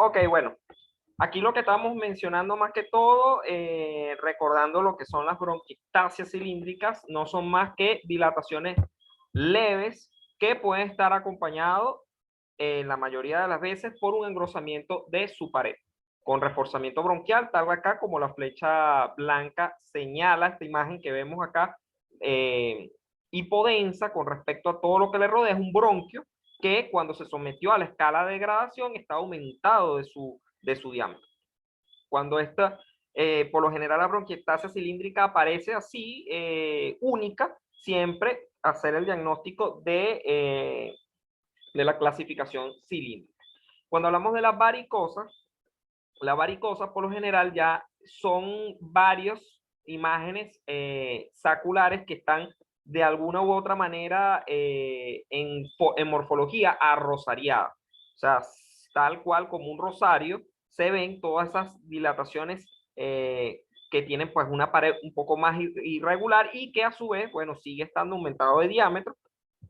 Ok, bueno, aquí lo que estamos mencionando más que todo, recordando lo que son las bronquiectasias cilíndricas, no son más que dilataciones leves que pueden estar acompañados la mayoría de las veces por un engrosamiento de su pared, con reforzamiento bronquial, tal acá como la flecha blanca señala esta imagen que vemos acá, hipodensa con respecto a todo lo que le rodea, es un bronquio que cuando se sometió a la escala de degradación está aumentado de su diámetro. Cuando esta, por lo general la bronquiectasia cilíndrica aparece así, única, siempre hacer el diagnóstico de la clasificación cilíndrica. Cuando hablamos de la varicosa por lo general ya son varias imágenes saculares que están de alguna u otra manera en morfología arrosariada. O sea, tal cual como un rosario, se ven todas esas dilataciones que tienen pues una pared un poco más irregular y que a su vez, bueno, sigue estando aumentado de diámetro,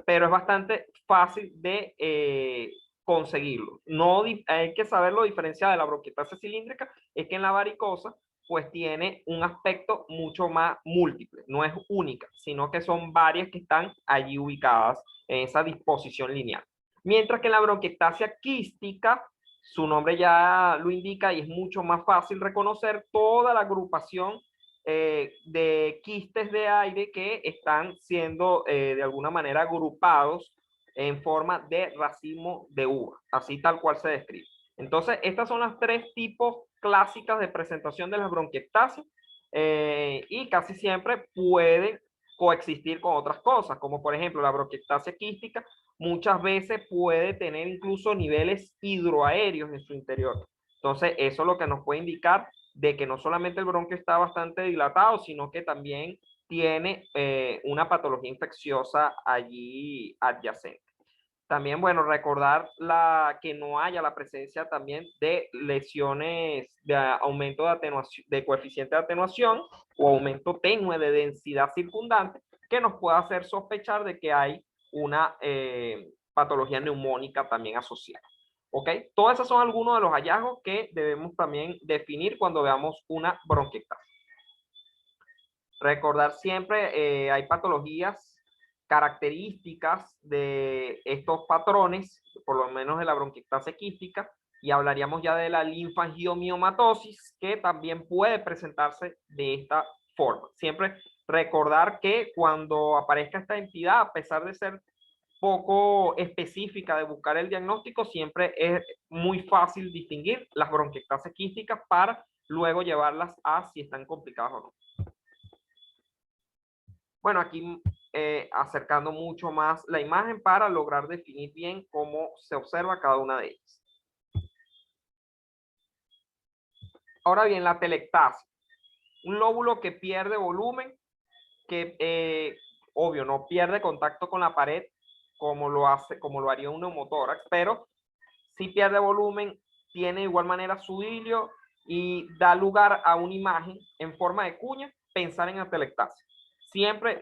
pero es bastante fácil de conseguirlo. No hay que saberlo diferenciar de la bronquiectasia cilíndrica, es que en la varicosa pues tiene un aspecto mucho más múltiple, no es única, sino que son varias que están allí ubicadas en esa disposición lineal. Mientras que en la bronquiectasia quística, su nombre ya lo indica y es mucho más fácil reconocer toda la agrupación de quistes de aire que están siendo de alguna manera agrupados en forma de racimo de uva, así tal cual se describe. Entonces, estas son las tres tipos clásicas de presentación de las bronquiectasias y casi siempre pueden coexistir con otras cosas, como por ejemplo la bronquiectasia quística, muchas veces puede tener incluso niveles hidroaéreos en su interior. Entonces, eso es lo que nos puede indicar de que no solamente el bronquio está bastante dilatado, sino que también tiene una patología infecciosa allí adyacente. También, bueno, recordar que no haya la presencia también de lesiones de aumento de atenuación, de coeficiente de atenuación o aumento tenue de densidad circundante que nos pueda hacer sospechar de que hay una patología neumónica también asociada. ¿Ok? Todos esos son algunos de los hallazgos que debemos también definir cuando veamos una bronquiectasis. Recordar siempre, hay patologías características de estos patrones, por lo menos de la bronquiectasia quística, y hablaríamos ya de la linfangiomyomatosis, que también puede presentarse de esta forma. Siempre recordar que cuando aparezca esta entidad, a pesar de ser poco específica de buscar el diagnóstico, siempre es muy fácil distinguir las bronquiectasias quísticas para luego llevarlas a si están complicadas o no. Bueno, aquí acercando mucho más la imagen para lograr definir bien cómo se observa cada una de ellas. Ahora bien, la telectasia, un lóbulo que pierde volumen, que obvio no pierde contacto con la pared como lo haría un neumotórax, pero sí pierde volumen, tiene de igual manera su hilio y da lugar a una imagen en forma de cuña, pensar en atelectasia. Siempre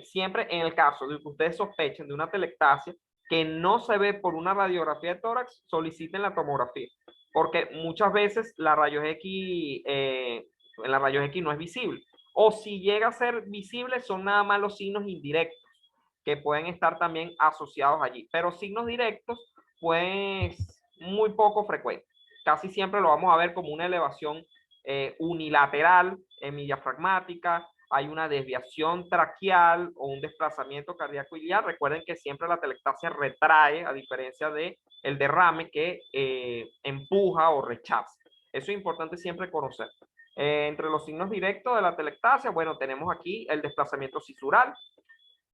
siempre en el caso de que ustedes sospechen de una atelectasia que no se ve por una radiografía de tórax, soliciten la tomografía, porque muchas veces la rayos X, en la rayos X no es visible, o si llega a ser visible son nada más los signos indirectos que pueden estar también asociados allí, pero signos directos pues muy poco frecuentes. Casi siempre lo vamos a ver como una elevación unilateral hemidiafragmática, hay una desviación traqueal o un desplazamiento cardíaco iliar. Recuerden que siempre la telectasia retrae, a diferencia del derrame que empuja o rechaza. Eso es importante siempre conocer. Entre los signos directos de la telectasia, bueno, tenemos aquí el desplazamiento cisural,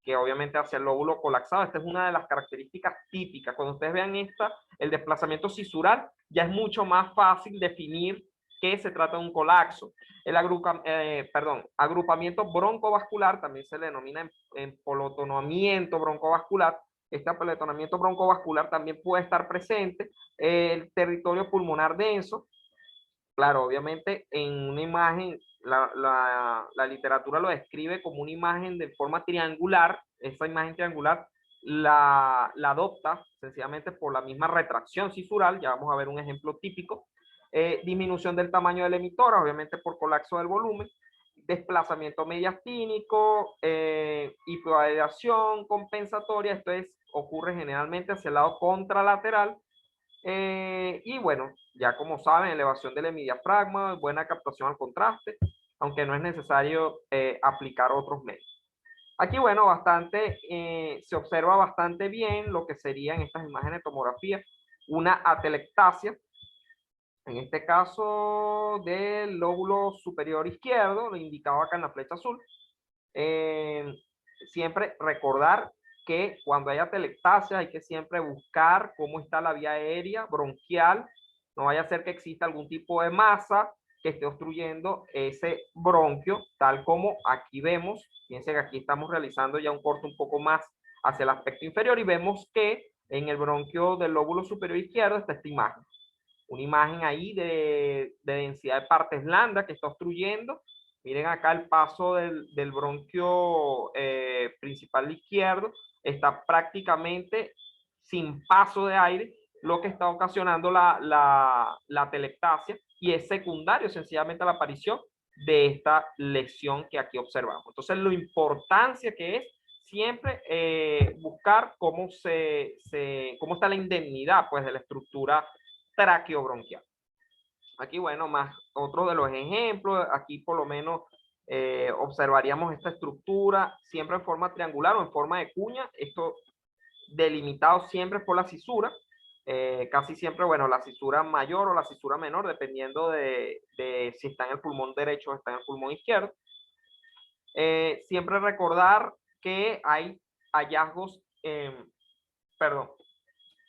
que obviamente hacia el lóbulo colapsado. Esta es una de las características típicas. Cuando ustedes vean el desplazamiento cisural, ya es mucho más fácil definir que se trata de un colapso. El agrupamiento broncovascular también se le denomina empolotonamiento broncovascular. Este apeletonamiento broncovascular también puede estar presente. El territorio pulmonar denso, claro, obviamente en una imagen, la literatura lo describe como una imagen de forma triangular. Esa imagen triangular la adopta sencillamente por la misma retracción cisural. Ya vamos a ver un ejemplo típico. Disminución del tamaño del emitor, obviamente por colapso del volumen. Desplazamiento mediastínico, hipoaireación compensatoria. Esto ocurre generalmente hacia el lado contralateral. Y bueno, ya como saben, elevación del hemidiafragma, buena captación al contraste, aunque no es necesario aplicar otros medios. Aquí, bueno, se observa bastante bien lo que serían estas imágenes de tomografía, una atelectasia, en este caso del lóbulo superior izquierdo, lo indicaba acá en la flecha azul. Siempre recordar que cuando hay atelectasia hay que siempre buscar cómo está la vía aérea bronquial, no vaya a ser que exista algún tipo de masa que esté obstruyendo ese bronquio, tal como aquí vemos. Fíjense que aquí estamos realizando ya un corte un poco más hacia el aspecto inferior y vemos que en el bronquio del lóbulo superior izquierdo está esta imagen. Una imagen ahí de densidad de partes blandas que está obstruyendo. Miren acá el paso del bronquio principal izquierdo. Está prácticamente sin paso de aire, lo que está ocasionando la atelectasia, y es secundario sencillamente a la aparición de esta lesión que aquí observamos. Entonces, la importancia que es siempre buscar cómo está la indemnidad pues, de la estructura traqueobronquial. Aquí, bueno, más otro de los ejemplos. Aquí por lo menos observaríamos esta estructura siempre en forma triangular o en forma de cuña. Esto delimitado siempre por la cisura. Casi siempre, bueno, la cisura mayor o la cisura menor, dependiendo de si está en el pulmón derecho o está en el pulmón izquierdo. Siempre recordar que hay hallazgos,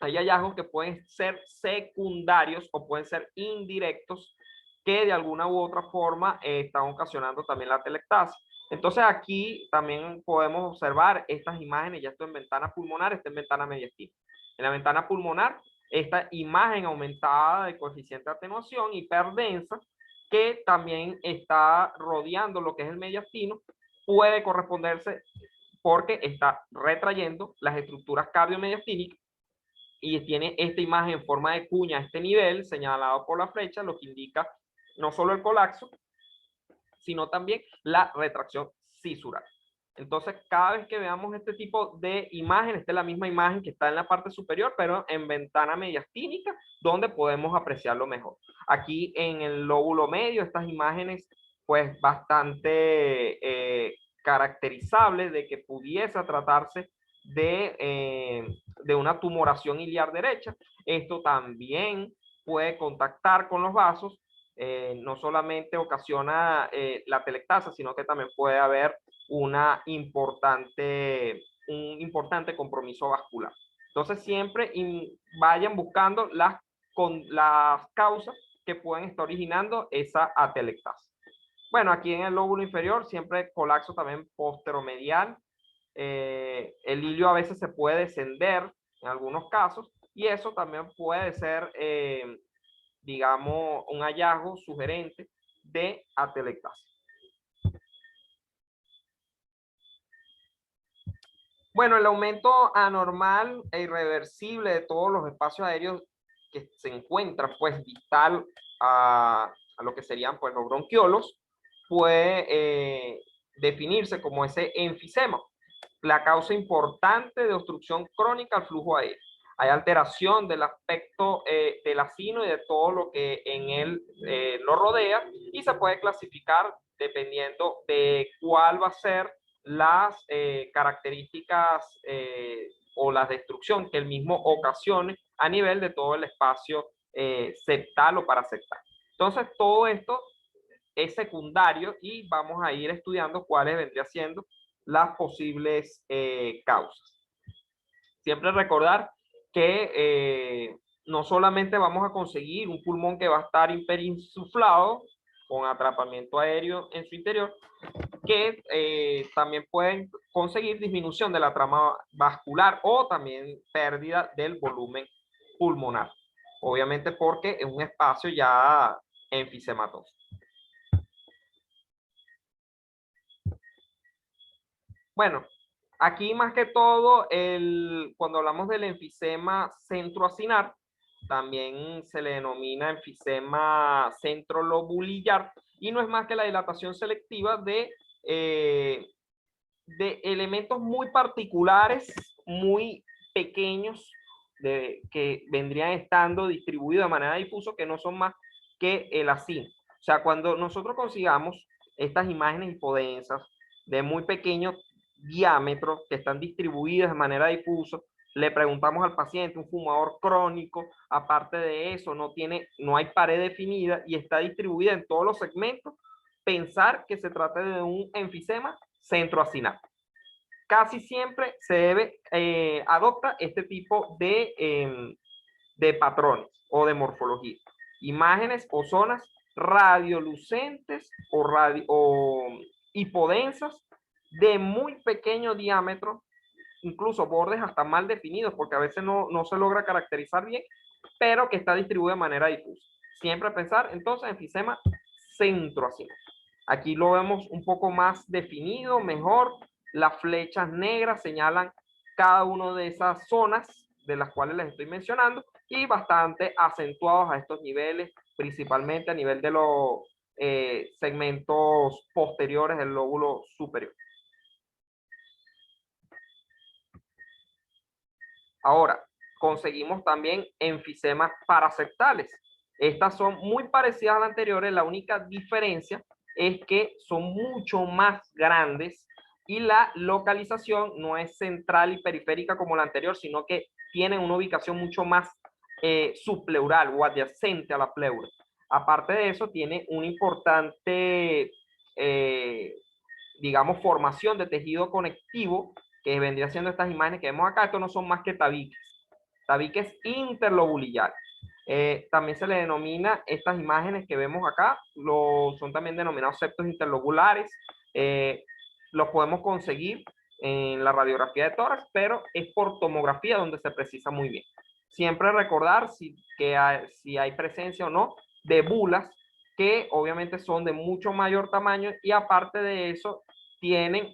hay hallazgos que pueden ser secundarios o pueden ser indirectos, que de alguna u otra forma están ocasionando también la atelectasia. Entonces aquí también podemos observar estas imágenes, ya esto en ventana pulmonar, esto en ventana mediastina. En la ventana pulmonar, esta imagen aumentada de coeficiente de atenuación hiperdensa, que también está rodeando lo que es el mediastino, puede corresponderse porque está retrayendo las estructuras cardiomediastínicas y tiene esta imagen en forma de cuña a este nivel, señalado por la flecha, lo que indica no solo el colapso, sino también la retracción cisural. Entonces, cada vez que veamos este tipo de imagen, esta es la misma imagen que está en la parte superior, pero en ventana mediastínica, donde podemos apreciarlo mejor. Aquí en el lóbulo medio, estas imágenes, pues bastante caracterizables de que pudiese tratarse de una tumoración iliar derecha. Esto también puede contactar con los vasos. No solamente ocasiona la atelectasia, sino que también puede haber un importante compromiso vascular. Entonces, siempre vayan buscando las causas que pueden estar originando esa atelectasia. Bueno, aquí en el lóbulo inferior, siempre colapso también posteromedial. El hilio a veces se puede descender en algunos casos, y eso también puede ser digamos, un hallazgo sugerente de atelectasia. Bueno, el aumento anormal e irreversible de todos los espacios aéreos que se encuentran, pues, distal a lo que serían, pues, los bronquiolos, puede definirse como ese enfisema, la causa importante de obstrucción crónica al flujo aéreo. Hay alteración del aspecto del acino y de todo lo que en él lo rodea, y se puede clasificar dependiendo de cuál va a ser las características o la destrucción que el mismo ocasione a nivel de todo el espacio septal o paraseptal. Entonces, todo esto es secundario y vamos a ir estudiando cuáles vendrían siendo las posibles causas. Siempre recordar que no solamente vamos a conseguir un pulmón que va a estar hiperinsuflado con atrapamiento aéreo en su interior, que también pueden conseguir disminución de la trama vascular o también pérdida del volumen pulmonar. Obviamente porque es un espacio ya enfisematoso. Bueno, Aquí más que todo, cuando hablamos del enfisema centroacinar, también se le denomina enfisema centrolobulillar y no es más que la dilatación selectiva de elementos muy particulares, muy pequeños, que vendrían estando distribuidos de manera difusa, que no son más que el ASIN. O sea, cuando nosotros consigamos estas imágenes hipodensas de muy pequeño diámetro que están distribuidas de manera difusa, le preguntamos al paciente, un fumador crónico, aparte de eso, no hay pared definida y está distribuida en todos los segmentos, pensar que se trata de un enfisema centroacinar. Casi siempre adopta este tipo de patrones o de morfología. Imágenes o zonas radiolucentes o hipodensas de muy pequeño diámetro, incluso bordes hasta mal definidos, porque a veces no se logra caracterizar bien, pero que está distribuido de manera difusa. Siempre pensar entonces en enfisema centroacinar. Aquí lo vemos un poco más definido, mejor. Las flechas negras señalan cada una de esas zonas de las cuales les estoy mencionando y bastante acentuados a estos niveles, principalmente a nivel de los segmentos posteriores del lóbulo superior. Ahora, conseguimos también enfisemas paraseptales. Estas son muy parecidas a las anteriores, la única diferencia es que son mucho más grandes y la localización no es central y periférica como la anterior, sino que tienen una ubicación mucho más subpleural o adyacente a la pleura. Aparte de eso, tiene una importante, digamos, formación de tejido conectivo que vendría siendo estas imágenes que vemos acá. Estos no son más que tabiques interlobulillares. También se le denomina estas imágenes que vemos acá, son también denominados septos interlobulares. Los podemos conseguir en la radiografía de tórax, pero es por tomografía donde se precisa muy bien. Siempre recordar si hay presencia o no de bulas, que obviamente son de mucho mayor tamaño y aparte de eso tienen,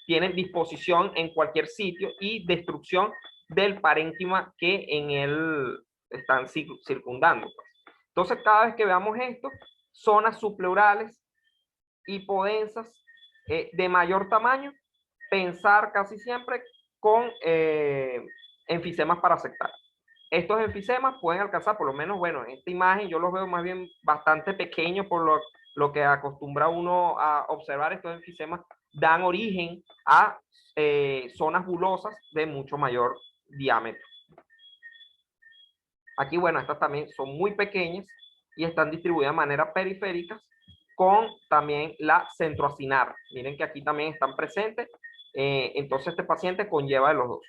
tienen disposición en cualquier sitio y destrucción del parénquima que en él están circundando. Entonces, cada vez que veamos esto, zonas subpleurales, hipodensas, de mayor tamaño, pensar casi siempre con enfisemas parasectales. Estos enfisemas pueden alcanzar, por lo menos, bueno, en esta imagen yo los veo más bien bastante pequeños por lo que acostumbra uno a observar. Estos enfisemas dan origen a zonas bulosas de mucho mayor diámetro. Aquí, bueno, estas también son muy pequeñas y están distribuidas de manera periférica con también la centroacinar. Miren que aquí también están presentes. Entonces este paciente conlleva de los dos.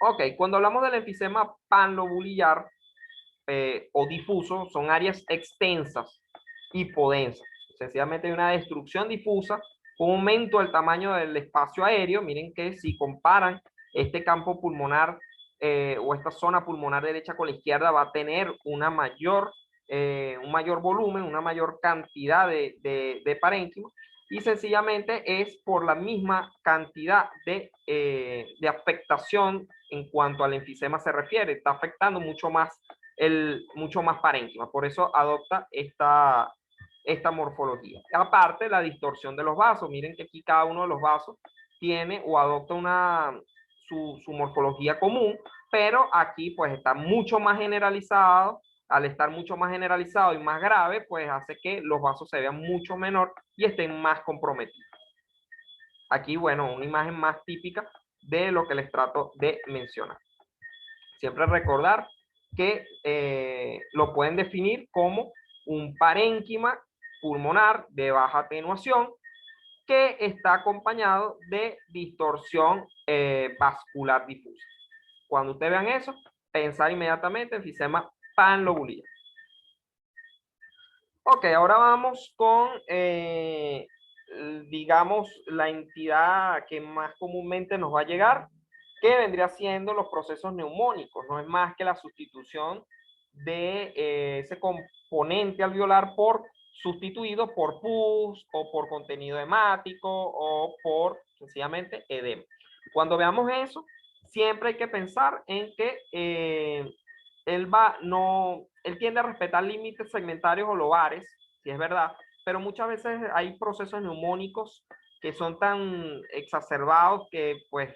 Ok, cuando hablamos del enfisema panlobulillar o difuso, son áreas extensas, hipodensas. Sencillamente hay una destrucción difusa, un aumento del tamaño del espacio aéreo. Miren que si comparan este campo pulmonar o esta zona pulmonar derecha con la izquierda, va a tener un mayor volumen, una mayor cantidad de parénquima, y sencillamente es por la misma cantidad de afectación en cuanto al enfisema se refiere. Está afectando mucho más parénquima, por eso adopta esta morfología. Aparte, la distorsión de los vasos. Miren que aquí cada uno de los vasos tiene o adopta su morfología común, pero aquí pues está mucho más generalizado. Al estar mucho más generalizado y más grave, pues hace que los vasos se vean mucho menor y estén más comprometidos. Aquí, bueno, una imagen más típica de lo que les trato de mencionar. Siempre recordar que lo pueden definir como un parénquima pulmonar de baja atenuación que está acompañado de distorsión vascular difusa. Cuando ustedes vean eso, pensar inmediatamente en enfisema panlobulillar. Ok, ahora vamos con, digamos, la entidad que más comúnmente nos va a llegar, que vendría siendo los procesos neumónicos. No es más que la sustitución de ese componente alveolar por sustituido por pus o por contenido hemático o por sencillamente edema. Cuando veamos eso, siempre hay que pensar en que él tiende a respetar límites segmentarios o lobares, si es verdad, pero muchas veces hay procesos neumónicos que son tan exacerbados que pues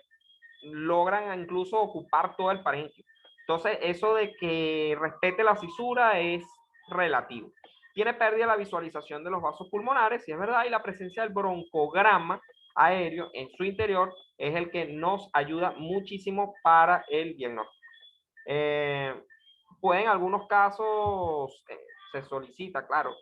logran incluso ocupar todo el parénquima. Entonces, eso de que respete la cisura es relativo. Tiene pérdida la visualización de los vasos pulmonares, si es verdad, y la presencia del broncograma aéreo en su interior es el que nos ayuda muchísimo para el diagnóstico. Puede en algunos casos se solicita, claro,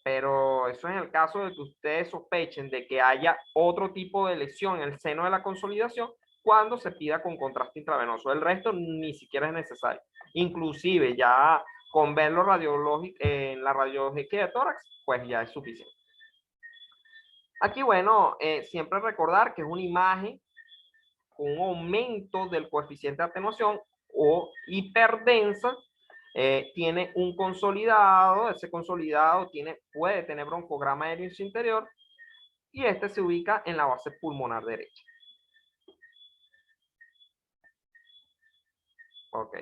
pero eso es en el caso de que ustedes sospechen de que haya otro tipo de lesión en el seno de la consolidación cuando se pida con contraste intravenoso. El resto ni siquiera es necesario. Inclusive ya con verlo radiológico en la radiología de tórax, pues ya es suficiente. Aquí, bueno, siempre recordar que es una imagen con un aumento del coeficiente de atenuación o hiperdensa, tiene un consolidado, ese consolidado puede tener broncograma aéreo en su interior y este se ubica en la base pulmonar derecha. Ok.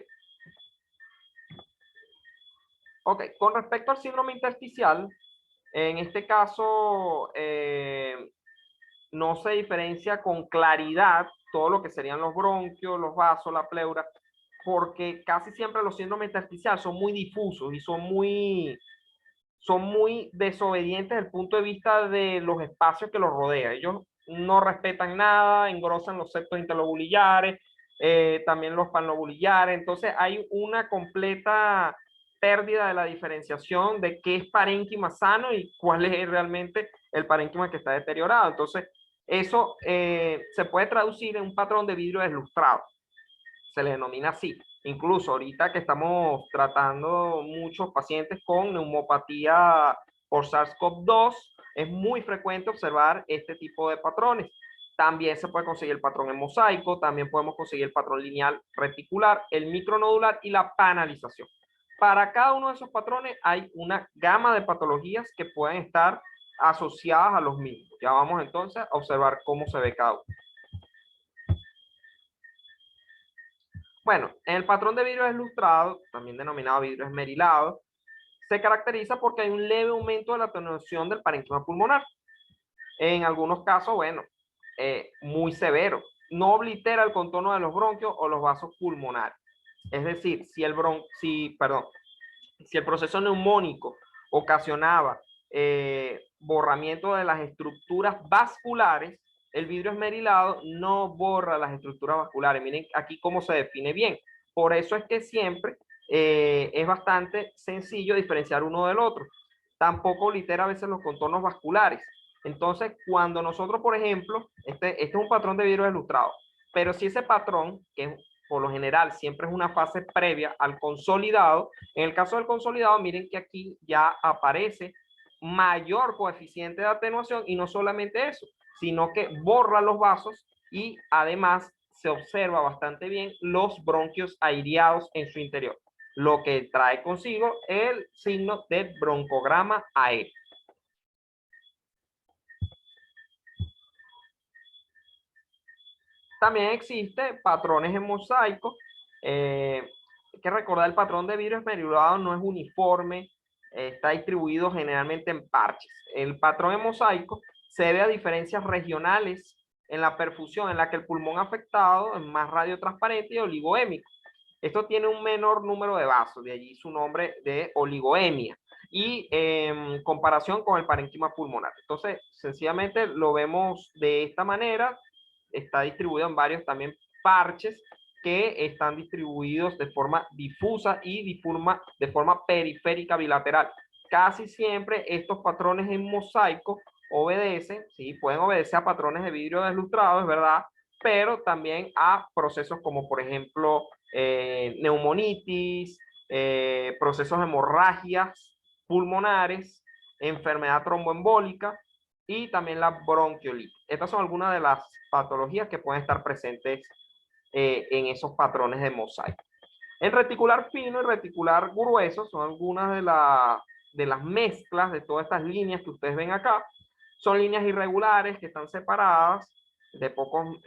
Ok, con respecto al síndrome intersticial, en este caso no se diferencia con claridad todo lo que serían los bronquios, los vasos, la pleura, porque casi siempre los síndromes intersticiales son muy difusos y son muy desobedientes desde el punto de vista de los espacios que los rodean. Ellos no respetan nada, engrosan los septos interlobulillares, también los panlobulillares. Entonces hay una completa pérdida de la diferenciación de qué es parénquima sano y cuál es realmente el parénquima que está deteriorado. Entonces, eso se puede traducir en un patrón de vidrio deslustrado. Se le denomina así. Incluso ahorita que estamos tratando muchos pacientes con neumopatía por SARS-CoV-2, es muy frecuente observar este tipo de patrones. También se puede conseguir el patrón en mosaico, también podemos conseguir el patrón lineal reticular, el micronodular y la panalización. Para cada uno de esos patrones hay una gama de patologías que pueden estar asociadas a los mismos. Ya vamos entonces a observar cómo se ve cada uno. Bueno, en el patrón de vidrio deslustrado, también denominado vidrio esmerilado, se caracteriza porque hay un leve aumento de la atenuación del parénquima pulmonar. En algunos casos, bueno, muy severo. No oblitera el contorno de los bronquios o los vasos pulmonares. Es decir, si el proceso neumónico ocasionaba borramiento de las estructuras vasculares, el vidrio esmerilado no borra las estructuras vasculares. Miren aquí cómo se define bien. Por eso es que siempre es bastante sencillo diferenciar uno del otro. Tampoco oblitera a veces los contornos vasculares. Entonces, cuando nosotros, por ejemplo, este es un patrón de vidrio deslustrado, pero si ese patrón, que por lo general siempre es una fase previa al consolidado, en el caso del consolidado, miren que aquí ya aparece mayor coeficiente de atenuación y no solamente eso, sino que borra los vasos y además se observa bastante bien los bronquios aireados en su interior, lo que trae consigo el signo del broncograma aéreo. También existe patrones en mosaico. Hay que recordar el patrón de vidrio esmerilado no es uniforme, está distribuido generalmente en parches. El patrón en mosaico se debe a diferencias regionales en la perfusión, en la que el pulmón afectado es más radiotransparente y oligoémico. Esto tiene un menor número de vasos, de allí su nombre de oligoemia, y en comparación con el parénquima pulmonar. Entonces, sencillamente lo vemos de esta manera. Está distribuido en varios también parches que están distribuidos de forma difusa y de forma periférica bilateral. Casi siempre estos patrones en mosaico obedecen, sí, pueden obedecer a patrones de vidrio deslustrado, es verdad, pero también a procesos como, por ejemplo, neumonitis, procesos de hemorragias pulmonares, enfermedad tromboembólica y también la bronquiolitis. Estas son algunas de las patologías que pueden estar presentes en esos patrones de mosaico. El reticular fino y reticular grueso son algunas las mezclas de todas estas líneas que ustedes ven acá. Son líneas irregulares que están separadas de pocos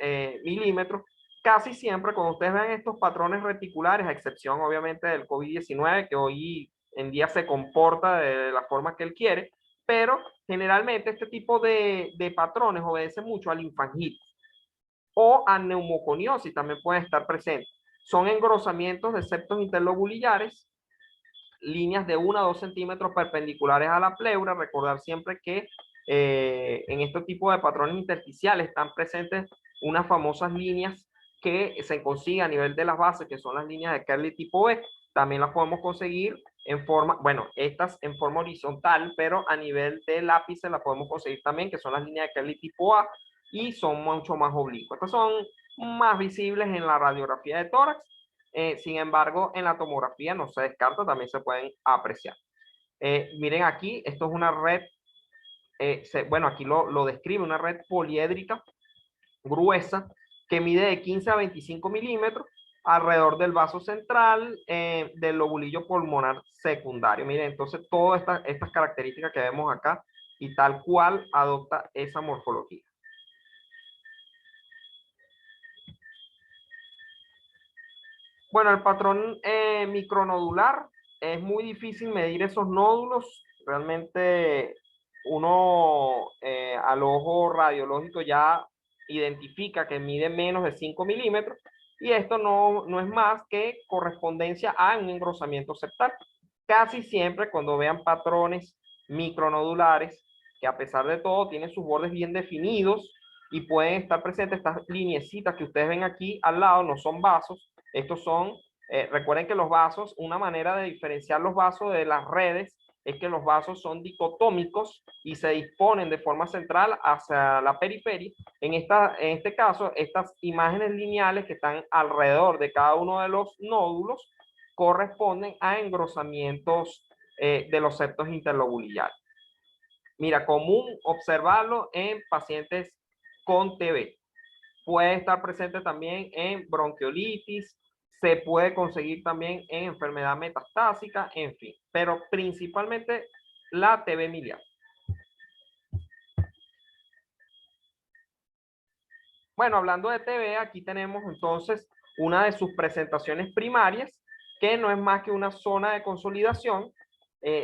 milímetros. Casi siempre cuando ustedes ven estos patrones reticulares, a excepción obviamente del COVID-19, que hoy en día se comporta de la forma que él quiere, pero generalmente este tipo de patrones obedecen mucho a linfangitis o a neumoconiosis, también pueden estar presentes. Son engrosamientos de septos interlobulillares, líneas de 1 a 2 centímetros perpendiculares a la pleura. Recordar siempre que en este tipo de patrones intersticiales están presentes unas famosas líneas que se consiguen a nivel de las bases, que son las líneas de Kerley tipo B. También las podemos conseguir en forma, bueno, estas en forma horizontal, pero a nivel de lápices las podemos conseguir también, que son las líneas de Kerley tipo A, y son mucho más oblicuas. Estas son más visibles en la radiografía de tórax. Sin embargo, en la tomografía no se descarta, también se pueden apreciar. Miren aquí, esto es una red, bueno, aquí lo describe, una red poliédrica gruesa que mide de 15 a 25 milímetros alrededor del vaso central del lobulillo pulmonar secundario. Miren, entonces todas estas características que vemos acá y tal cual adopta esa morfología. Bueno, el patrón micronodular es muy difícil medir esos nódulos. Realmente uno al ojo radiológico ya identifica que mide menos de 5 milímetros y esto no es más que correspondencia a un engrosamiento septal. Casi siempre cuando vean patrones micronodulares, que a pesar de todo tienen sus bordes bien definidos y pueden estar presentes estas lineecitas que ustedes ven aquí al lado, no son vasos. Estos son, recuerden que los vasos, una manera de diferenciar los vasos de las redes es que los vasos son dicotómicos y se disponen de forma central hacia la periferia. En este caso, estas imágenes lineales que están alrededor de cada uno de los nódulos corresponden a engrosamientos de los septos interlobulillares. Mira, común observarlo en pacientes con TB. Puede estar presente también en bronquiolitis, se puede conseguir también en enfermedad metastásica, en fin, pero principalmente la TB miliar. Bueno, hablando de TB, aquí tenemos entonces una de sus presentaciones primarias, que no es más que una zona de consolidación.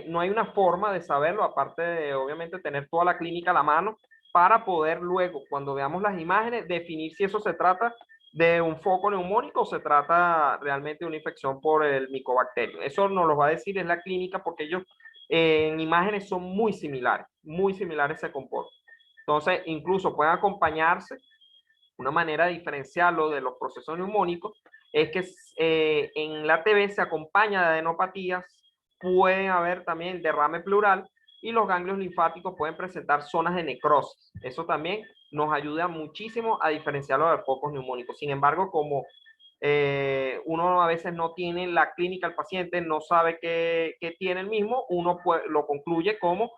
No hay una forma de saberlo, aparte de obviamente tener toda la clínica a la mano, para poder luego, cuando veamos las imágenes, definir si eso se trata de un foco neumónico o se trata realmente de una infección por el micobacterio. Eso nos lo va a decir es la clínica, porque ellos en imágenes son muy similares se comportan. Entonces, incluso pueden acompañarse. Una manera de diferenciarlo de los procesos neumónicos es que en la TB se acompaña de adenopatías, pueden haber también derrame pleural y los ganglios linfáticos pueden presentar zonas de necrosis. Eso también nos ayuda muchísimo a diferenciarlo de focos neumónicos. Sin embargo, como uno a veces no tiene la clínica del paciente, no sabe qué tiene el mismo, uno lo concluye como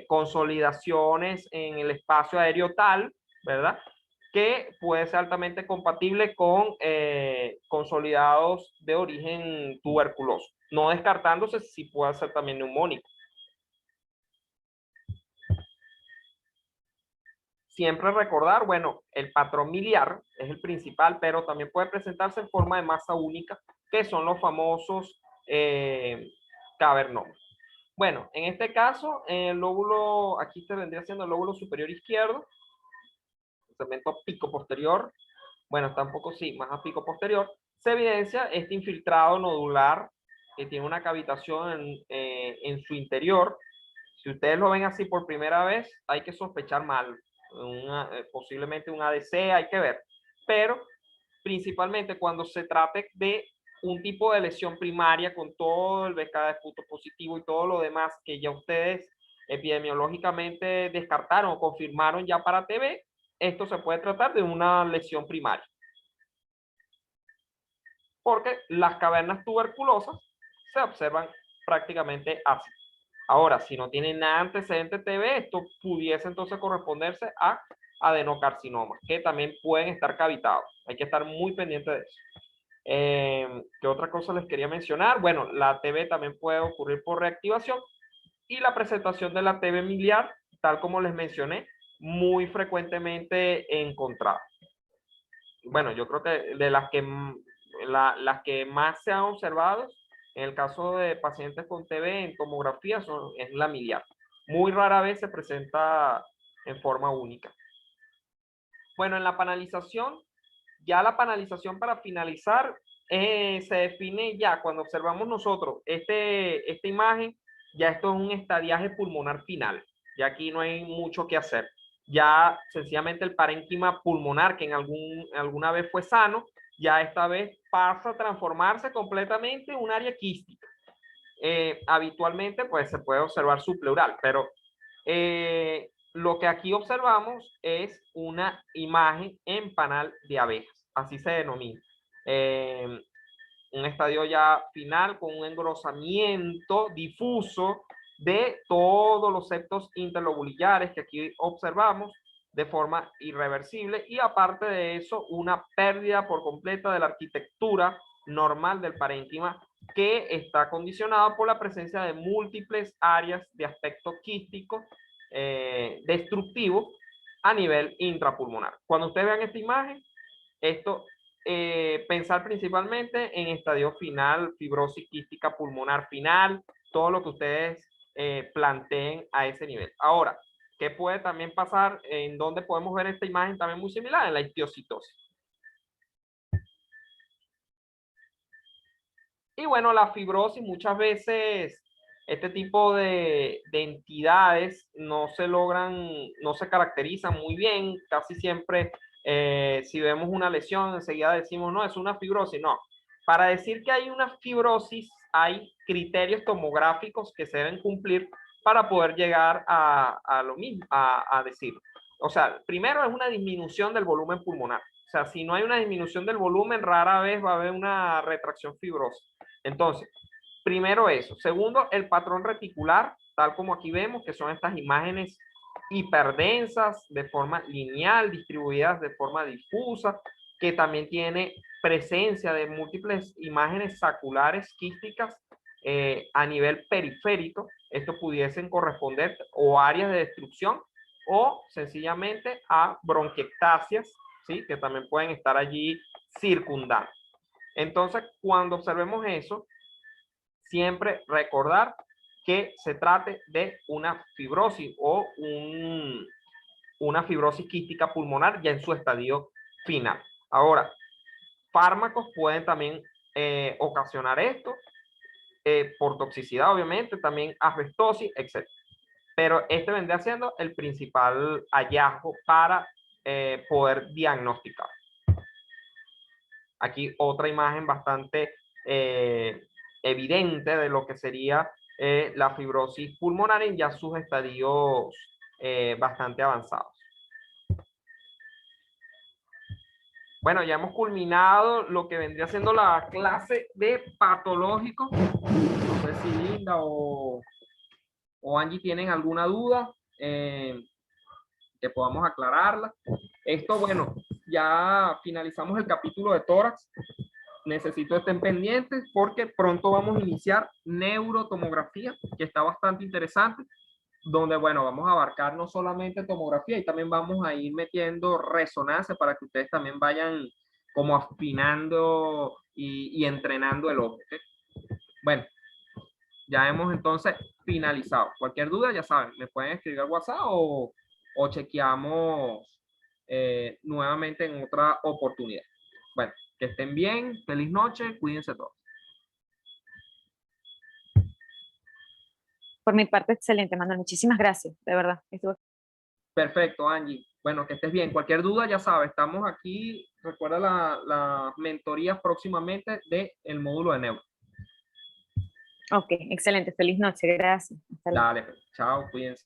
consolidaciones en el espacio aéreo tal, ¿verdad? Que puede ser altamente compatible con consolidados de origen tuberculoso, no descartándose si puede ser también neumónico. Siempre recordar, bueno, el patrón miliar es el principal, pero también puede presentarse en forma de masa única, que son los famosos cavernomas. Bueno, en este caso, el lóbulo, aquí te vendría siendo el lóbulo superior izquierdo, segmento pico posterior, bueno, está un poco sí, más a pico posterior, se evidencia este infiltrado nodular que tiene una cavitación en su interior. Si ustedes lo ven así por primera vez, hay que sospechar mal, posiblemente un ADC, hay que ver, pero principalmente cuando se trate de un tipo de lesión primaria con todo el BK de puto positivo y todo lo demás que ya ustedes epidemiológicamente descartaron o confirmaron ya para TB, esto se puede tratar de una lesión primaria. Porque las cavernas tuberculosas se observan prácticamente así. Ahora, si no tienen nada antecedente TB, esto pudiese entonces corresponderse a adenocarcinomas, que también pueden estar cavitados. Hay que estar muy pendiente de eso. ¿Qué otra cosa les quería mencionar? Bueno, la TB también puede ocurrir por reactivación, y la presentación de la TV miliar, tal como les mencioné, muy frecuentemente encontrada. Bueno, yo creo que de las que más se han observado en el caso de pacientes con TB en tomografía es la miliar. Muy rara vez se presenta en forma única. Bueno, en la panalización, ya la panalización para finalizar se define ya cuando observamos nosotros esta imagen, ya esto es un estadiaje pulmonar final. Ya aquí no hay mucho que hacer. Ya sencillamente el parénquima pulmonar, que alguna vez fue sano, ya esta vez pasa a transformarse completamente en un área quística. Habitualmente pues se puede observar subpleural, pero lo que aquí observamos es una imagen en panal de abejas, así se denomina. Un estadio ya final con un engrosamiento difuso de todos los septos interlobulillares que aquí observamos de forma irreversible, y aparte de eso una pérdida por completa de la arquitectura normal del parénquima, que está condicionada por la presencia de múltiples áreas de aspecto quístico destructivo a nivel intrapulmonar. Cuando ustedes vean esta imagen, esto pensar principalmente en estadio final, fibrosis quística pulmonar final, todo lo que ustedes planteen a ese nivel. Ahora, ¿qué puede también pasar? ¿En dónde podemos ver esta imagen también muy similar? En la histiocytosis. Y bueno, la fibrosis, muchas veces este tipo de entidades no se caracterizan muy bien. Casi siempre, si vemos una lesión, enseguida decimos, no, es una fibrosis. No, para decir que hay una fibrosis, hay criterios tomográficos que se deben cumplir para poder llegar a lo mismo, a decir. O sea, primero es una disminución del volumen pulmonar. O sea, si no hay una disminución del volumen, rara vez va a haber una retracción fibrosa. Entonces, primero eso. Segundo, el patrón reticular, tal como aquí vemos, que son estas imágenes hiperdensas de forma lineal, distribuidas de forma difusa, que también tiene presencia de múltiples imágenes saculares quísticas a nivel periférico. Esto pudiesen corresponder o áreas de destrucción o sencillamente a bronquiectasias, ¿sí? Que también pueden estar allí circundando. Entonces, cuando observemos eso, siempre recordar que se trate de una fibrosis o una fibrosis quística pulmonar ya en su estadio final. Ahora, fármacos pueden también ocasionar esto, por toxicidad obviamente, también asbestosis, etc. Pero este vendría siendo el principal hallazgo para poder diagnosticar. Aquí otra imagen bastante evidente de lo que sería la fibrosis pulmonar en ya sus estadios bastante avanzados. Bueno, ya hemos culminado lo que vendría siendo la clase de patológico. No sé si Linda o Angie tienen alguna duda que podamos aclararla. Esto, bueno, ya finalizamos el capítulo de tórax. Necesito estén pendientes porque pronto vamos a iniciar neurotomografía, que está bastante interesante, donde, bueno, vamos a abarcar no solamente tomografía, y también vamos a ir metiendo resonancia para que ustedes también vayan como afinando y entrenando el ojo. ¿Okay? Bueno, ya hemos entonces finalizado. Cualquier duda, ya saben, me pueden escribir al WhatsApp o chequeamos nuevamente en otra oportunidad. Bueno, que estén bien, feliz noche, cuídense todos. Por mi parte, excelente, Manuel. Muchísimas gracias, de verdad. Perfecto, Angie. Bueno, que estés bien. Cualquier duda, ya sabes, estamos aquí. Recuerda la mentoría próximamente del módulo de neuro. Ok, excelente. Feliz noche. Gracias. Hasta luego. Dale, chao, cuídense.